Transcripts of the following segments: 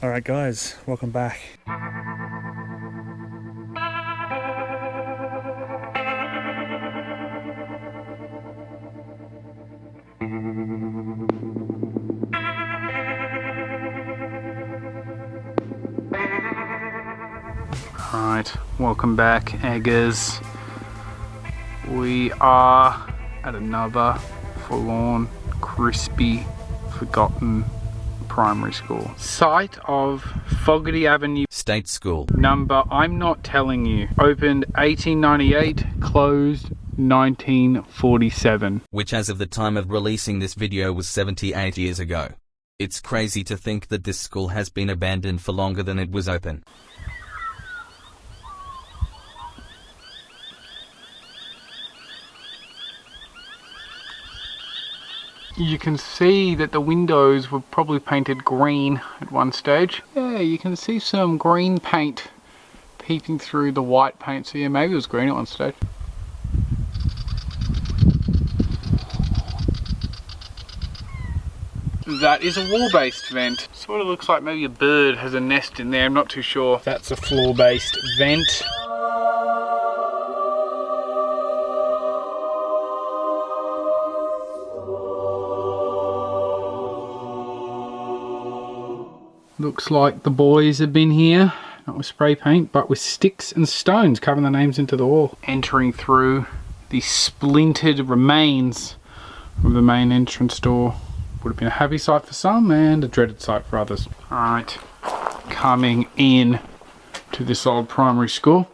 Alright guys, welcome back. Alright, welcome back, eggers. We are at another forlorn, crispy, forgotten primary school. Site of Fogarty Avenue State School. Number, I'm not telling you. Opened 1898, closed 1947. Which as of the time of releasing this video was 78 years ago. It's crazy to think that this school has been abandoned for longer than it was open. You can see that the windows were probably painted green at one stage. Yeah, you can see some green paint peeping through the white paint. So yeah, maybe it was green at one stage. That is a wall-based vent. Sort of looks like maybe a bird has a nest in there. I'm not too sure. That's a floor-based vent. Looks like the boys have been here, not with spray paint, but with sticks and stones covering the names into the wall. Entering through the splintered remains of the main entrance door. Would have been a happy sight for some and a dreaded sight for others. Alright, coming in to this old primary school.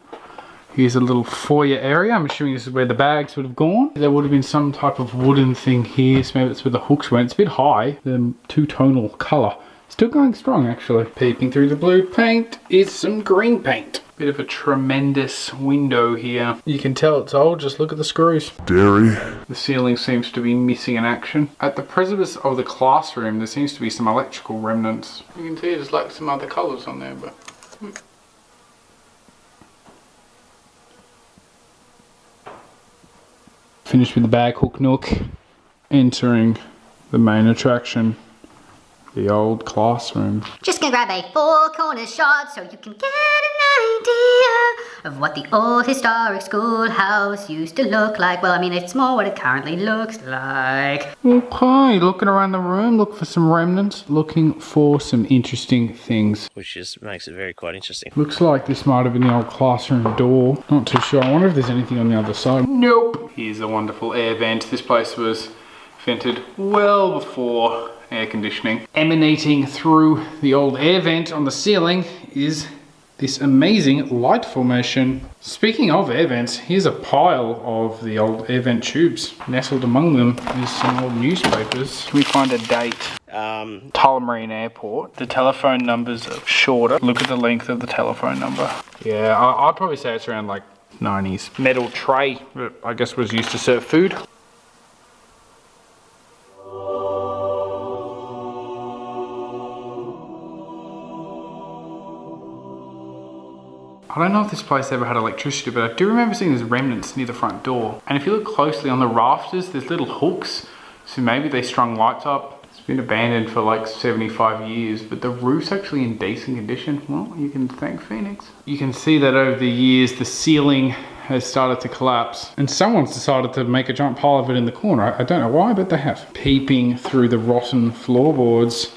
Here's a little foyer area. I'm assuming this is where the bags would have gone. There would have been some type of wooden thing here, so maybe that's where the hooks went. It's a bit high, the two-tonal colour. Still going strong actually. Peeping through the blue paint is some green paint. Bit of a tremendous window here. You can tell it's old, just look at the screws. Dairy. The ceiling seems to be missing in action. At the precipice of the classroom there seems to be some electrical remnants. You can see there's like some other colours on there, but... Finished with the bag hook nook. Entering the main attraction. The old classroom. Just gonna grab a four-corner shot so you can get an idea of what the old historic schoolhouse used to look like. Well, I mean, it's more what it currently looks like. Okay, looking around the room, look for some remnants, looking for some interesting things. Which just makes it very quite interesting. Looks like this might have been the old classroom door. Not too sure. I wonder if there's anything on the other side. Nope. Here's a wonderful air vent. This place was vented well before air conditioning. Emanating through the old air vent on the ceiling is this amazing light formation. Speaking of air vents, here's a pile of the old air vent tubes. Nestled among them is some old newspapers. Can we find a date? Tullamarine Airport. The telephone numbers are shorter. Look at the length of the telephone number. Yeah, I'd probably say it's around like 90s. Metal tray that I guess was used to serve food. I don't know if this place ever had electricity, but I do remember seeing there's remnants near the front door. And if you look closely on the rafters, there's little hooks. So maybe they strung lights up. It's been abandoned for like 75 years, but the roof's actually in decent condition. Well, you can thank Phoenix. You can see that over the years, the ceiling has started to collapse. And someone's decided to make a giant pile of it in the corner. I don't know why, but they have. Peeping through the rotten floorboards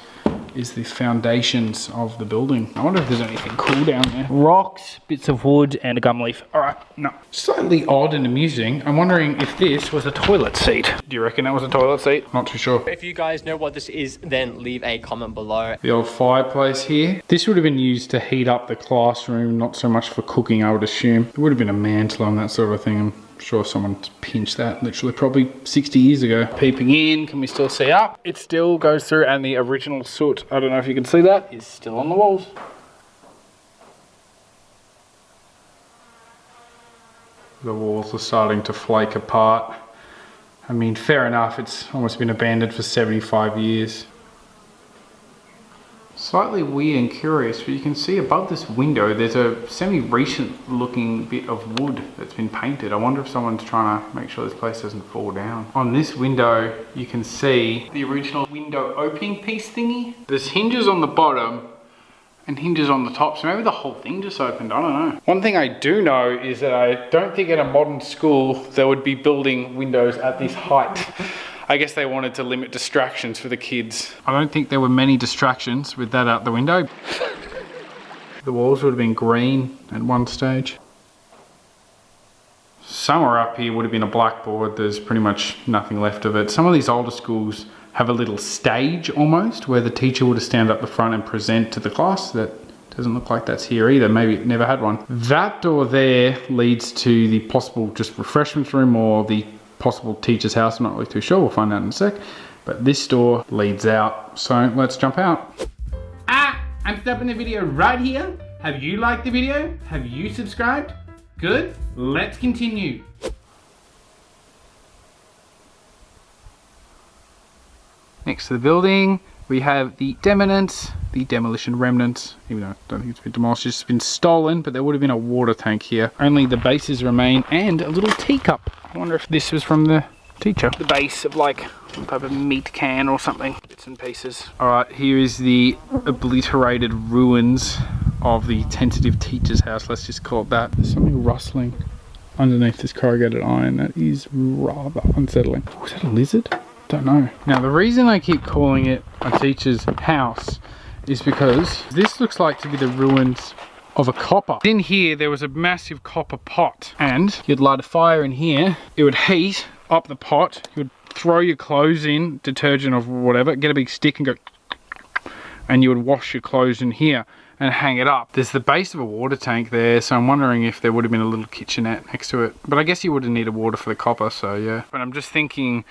is the foundations of the building. I wonder if there's anything cool down there. Rocks, bits of wood, and a gum leaf. All right, no. Slightly odd and amusing. I'm wondering if this was a toilet seat. Do you reckon that was a toilet seat? Not too sure. If you guys know what this is, then leave a comment below. The old fireplace here. This would have been used to heat up the classroom, not so much for cooking, I would assume. There would have been a mantle on that sort of thing. I'm sure someone pinched that literally probably 60 years ago. Peeping in, can we still see up? It still goes through, and the original soot, I don't know if you can see that, is still on the walls. The walls are starting to flake apart. I mean, fair enough, it's almost been abandoned for 75 years. Slightly weird and curious, but you can see above this window there's a semi-recent looking bit of wood that's been painted. I wonder if someone's trying to make sure this place doesn't fall down. On this window you can see the original window opening piece thingy. There's hinges on the bottom and hinges on the top, so maybe the whole thing just opened, I don't know. One thing I do know is that I don't think at a modern school they would be building windows at this height. I guess they wanted to limit distractions for the kids. I don't think there were many distractions with that out the window. The walls would have been green at one stage. Somewhere up here would have been a blackboard. There's pretty much nothing left of it. Some of these older schools have a little stage almost where the teacher would have stand up the front and present to the class. That doesn't look like that's here either. Maybe it never had one. That door there leads to the possible just refreshments room or the possible teacher's house. I'm not really too sure. We'll find out in a sec. But this door leads out. So let's jump out. I'm stopping the video right here. Have you liked the video? Have you subscribed? Good. Let's continue. Next to the building, we have the demolition remnants, even though I don't think it's been demolished, it's been stolen, but there would have been a water tank here. Only the bases remain and a little teacup. I wonder if this was from the teacher. The base of like some type of meat can or something, bits and pieces. All right, here is the obliterated ruins of the tentative teacher's house, let's just call it that. There's something rustling underneath this corrugated iron that is rather unsettling. Oh, is that a lizard? Don't know. Now the reason I keep calling it a teacher's house is because this looks like to be the ruins of a copper. In here there was a massive copper pot and you'd light a fire in here, it would heat up the pot, you would throw your clothes in, detergent or whatever, get a big stick and go, and you would wash your clothes in here and hang it up. There's the base of a water tank there, so I'm wondering if there would have been a little kitchenette next to it. But I guess you would have needed water for the copper, so yeah. But I'm just thinking,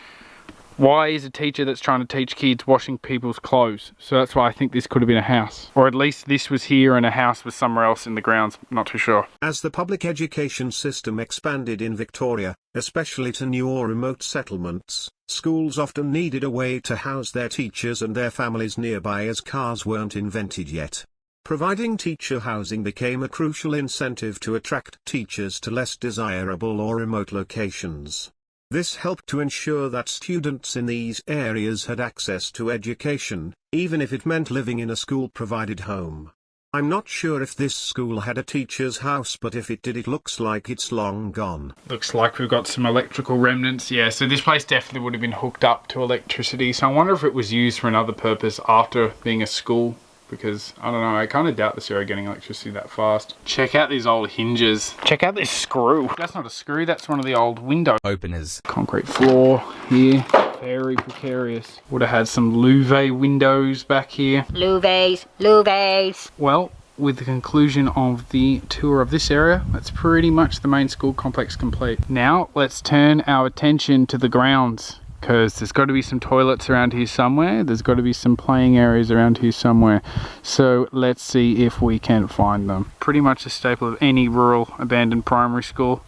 why is a teacher that's trying to teach kids washing people's clothes? So that's why I think this could have been a house. Or at least this was here and a house was somewhere else in the grounds, not too sure. As the public education system expanded in Victoria, especially to new or remote settlements, schools often needed a way to house their teachers and their families nearby as cars weren't invented yet. Providing teacher housing became a crucial incentive to attract teachers to less desirable or remote locations. This helped to ensure that students in these areas had access to education, even if it meant living in a school-provided home. I'm not sure if this school had a teacher's house, but if it did, it looks like it's long gone. Looks like we've got some electrical remnants. Yeah, so this place definitely would have been hooked up to electricity. So I wonder if it was used for another purpose after being a school. Because, I don't know, I kind of doubt this area getting electricity that fast. Check out these old hinges. Check out this screw. That's not a screw, that's one of the old window openers. Concrete floor here. Very precarious. Would have had some louvet windows back here. Louvettes. Well, with the conclusion of the tour of this area, that's pretty much the main school complex complete. Now, let's turn our attention to the grounds. Because there's got to be some toilets around here somewhere. There's got to be some playing areas around here somewhere. So let's see if we can find them. Pretty much a staple of any rural abandoned primary school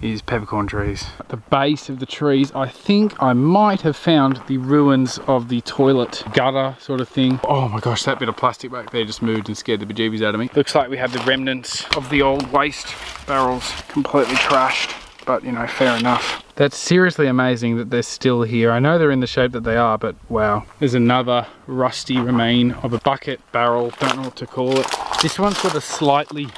is peppercorn trees. At the base of the trees, I think I might have found the ruins of the toilet gutter sort of thing. Oh my gosh, that bit of plastic back there just moved and scared the bejeebies out of me. Looks like we have the remnants of the old waste barrels completely trashed. But, you know, fair enough. That's seriously amazing that they're still here. I know they're in the shape that they are, but wow. There's another rusty remain of a bucket, barrel, don't know what to call it. This one's got a slightly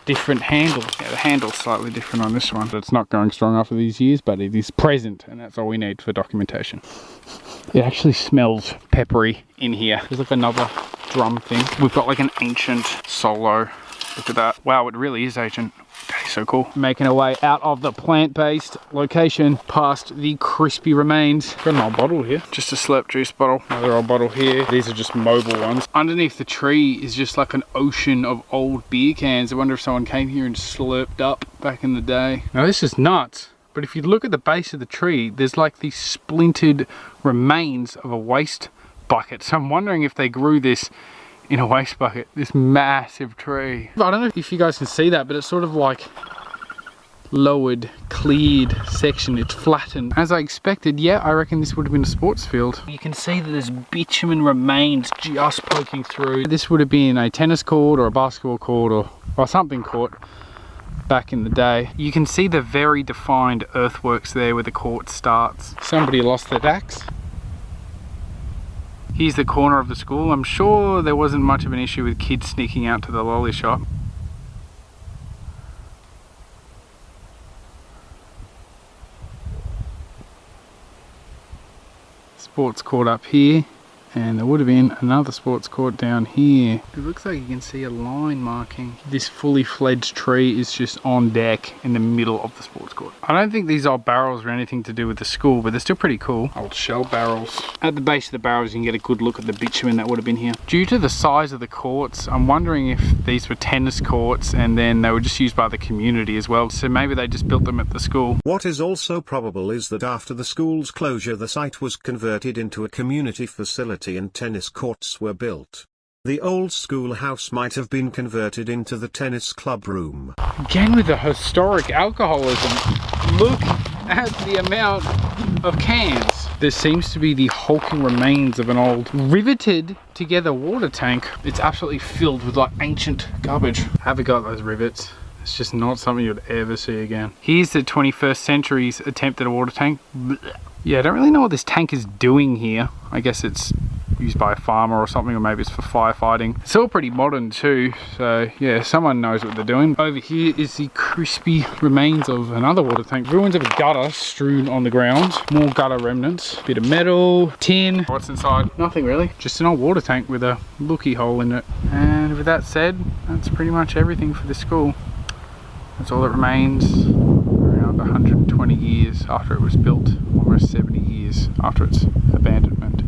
different handle. Yeah, the handle's slightly different on this one. It's not going strong after these years, but it is present, and that's all we need for documentation. It actually smells peppery in here. There's like another drum thing. We've got like an ancient solo. Look at that. Wow, it really is ancient. Okay, so cool. Making our way out of the plant-based location past the crispy remains. Got an old bottle here. Just a slurp juice bottle. Another old bottle here. These are just mobile ones. Underneath the tree is just like an ocean of old beer cans. I wonder if someone came here and slurped up back in the day. Now this is nuts. But if you look at the base of the tree, there's like these splintered remains of a waste bucket. So I'm wondering if they grew this in a waste bucket, this massive tree. I don't know if you guys can see that, but it's sort of like lowered, cleared section. It's flattened. As I expected, yeah, I reckon this would have been a sports field. You can see that there's bitumen remains just poking through. This would have been a tennis court or a basketball court or something court back in the day. You can see the very defined earthworks there where the court starts. Somebody lost their axe. Here's the corner of the school. I'm sure there wasn't much of an issue with kids sneaking out to the lolly shop. Sports court up here, and there would have been another sports court down here. It looks like you can see a line marking. This fully fledged tree is just on deck in the middle of the sports court. I don't think these old barrels are anything to do with the school, but they're still pretty cool. Old shell barrels. At the base of the barrels you can get a good look at the bitumen that would have been here. Due to the size of the courts, I'm wondering if these were tennis courts and then they were just used by the community as well. So maybe they just built them at the school. What is also probable is that after the school's closure the site was converted into a community facility and tennis courts were built. The old schoolhouse might have been converted into the tennis club room. Again with the historic alcoholism. Look at the amount of cans. There seems to be the hulking remains of an old riveted together water tank. It's absolutely filled with like ancient garbage. Have we got those rivets? It's just not something you'd ever see again. Here's the 21st century's attempt at a water tank. Yeah, I don't really know what this tank is doing here. I guess it's used by a farmer or something, or maybe it's for firefighting. It's all pretty modern too, so yeah, someone knows what they're doing. Over here is the crispy remains of another water tank. Ruins of a gutter strewn on the ground. More gutter remnants. Bit of metal, tin. What's inside? Nothing really. Just an old water tank with a looky hole in it. And with that said, that's pretty much everything for this school. That's all that remains. Around 120 years after it was built, almost 70 years after its abandonment.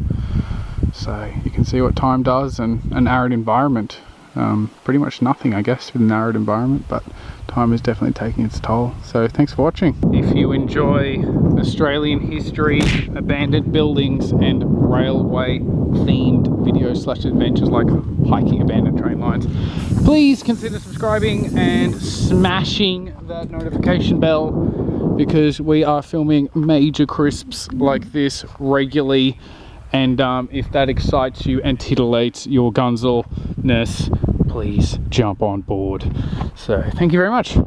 So you can see what time does, and an arid environment. Pretty much nothing, I guess, with an arid environment, but time is definitely taking its toll. So thanks for watching. If you enjoy Australian history, abandoned buildings, and railway themed videos / adventures like hiking abandoned train lines, please consider subscribing and smashing that notification bell, because we are filming major crisps like this regularly. And if that excites you and titillates your gunzelness, please jump on board. So thank you very much.